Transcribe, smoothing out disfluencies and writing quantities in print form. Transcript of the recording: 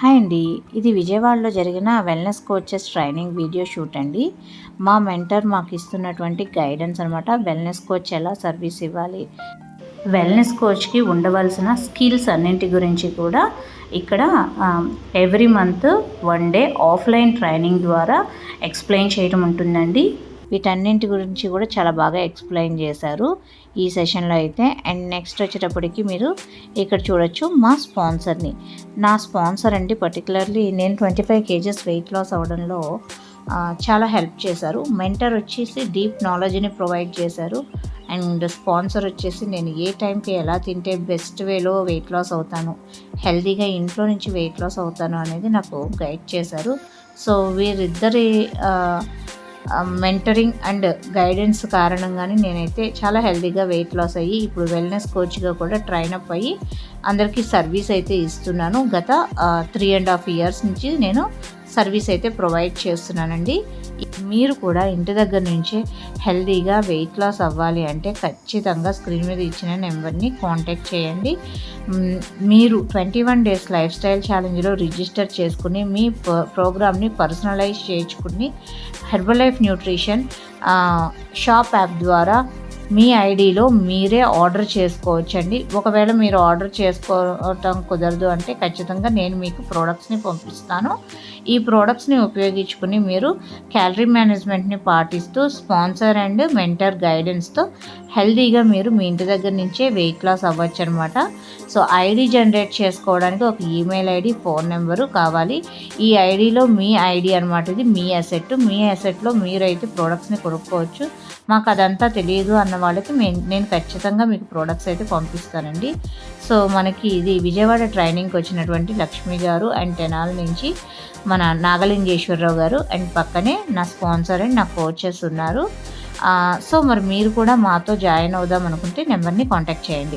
Hi అండి, ఇది విజయవాడలో జరిగిన wellness coaches training video shoot అండి. మా మెంటర్ మాకు ఇస్తున్నటువంటి గైడెన్స్ అనమాట. వెల్నెస్ కోచ్ ఎలా సర్వీస్ ఇవ్వాలి, వెల్నెస్ కోచ్కి ఉండవలసిన స్కిల్స్ అన్నింటి గురించి కూడా ఇక్కడ every month 1 day offline training ద్వారా ఎక్స్ప్లెయిన్ చేయడం ఉంటుందండి. వీటన్నింటి గురించి కూడా చాలా బాగా ఎక్స్ప్లెయిన్ చేశారు ఈ సెషన్లో అయితే. అండ్ నెక్స్ట్ వచ్చేటప్పటికి మీరు ఇక్కడ చూడొచ్చు మా స్పాన్సర్ని. నా స్పాన్సర్ అండి పర్టికులర్లీ నేను 25 kgs వెయిట్ లాస్ అవ్వడంలో చాలా హెల్ప్ చేశారు. మెంటర్ వచ్చేసి డీప్ నాలెడ్జ్ని ప్రొవైడ్ చేశారు. అండ్ స్పాన్సర్ వచ్చేసి నేను ఏ టైంకి ఎలా తింటే బెస్ట్ వేలో వెయిట్ లాస్ అవుతాను, హెల్తీగా ఇంట్లో నుంచి వెయిట్ లాస్ అవుతాను అనేది నాకు గైడ్ చేశారు. సో వీరిద్దరి మెంటరింగ్ అండ్ గైడెన్స్ కారణంగానే నేనైతే చాలా హెల్తీగా వెయిట్ లాస్ అయ్యి ఇప్పుడు వెల్నెస్ కోచ్గా కూడా ట్రైన్ అప్ అయ్యి అందరికీ సర్వీస్ అయితే ఇస్తున్నాను. గత 3.5 years నుంచి నేను సర్వీస్ అయితే ప్రొవైడ్ చేస్తున్నానండి. మీరు కూడా ఇంటి దగ్గర నుంచే హెల్తీగా వెయిట్ లాస్ అవ్వాలి అంటే ఖచ్చితంగా స్క్రీన్ మీద ఇచ్చిన నెంబర్ని కాంటాక్ట్ చేయండి. మీరు 21 days లైఫ్ స్టైల్ ఛాలెంజ్లో రిజిస్టర్ చేసుకుని మీ ప్రోగ్రామ్ని పర్సనలైజ్ చేయించుకుని herbal life nutrition shop app ద్వారా మీ ఐడిలో మీరే ఆర్డర్ చేసుకోవచ్చండి. ఒకవేళ మీరు ఆర్డర్ చేసుకోవటం కుదరదు అంటే ఖచ్చితంగా నేను మీకు ప్రోడక్ట్స్ని పంపిస్తాను. ఈ ప్రోడక్ట్స్ని ఉపయోగించుకుని మీరు క్యాలరీ మేనేజ్మెంట్ని పాటిస్తూ స్పాన్సర్ అండ్ మెంటర్ గైడెన్స్తో హెల్తీగా మీరు మీ ఇంటి దగ్గర నుంచే వెయిట్ లాస్ అవ్వచ్చు అనమాట. సో ఐడి జనరేట్ చేసుకోవడానికి ఒక ఈమెయిల్ ఐడి, ఫోన్ నెంబరు కావాలి. ఈ ఐడిలో మీ ఐడి అనమాట, ఇది మీ అసెట్. మీ అసెట్లో మీరైతే ప్రోడక్ట్స్ని కొనుక్కోవచ్చు. మాకు అదంతా తెలియదు అన్న వాళ్ళకి నేను ఖచ్చితంగా మీకు ప్రోడక్ట్స్ అయితే పంపిస్తానండి. సో మనకి ఇది విజయవాడ ట్రైనింగ్కి వచ్చినటువంటి లక్ష్మి గారు అండ్ తెనాలి నుంచి మన నాగలింగేశ్వరరావు గారు అండ్ పక్కనే నా స్పాన్సర్ అండ్ నా కోచెస్ ఉన్నారు. సో మరి మీరు కూడా మాతో జాయిన్ అవుదాం అనుకుంటే నెంబర్ని కాంటాక్ట్ చేయండి.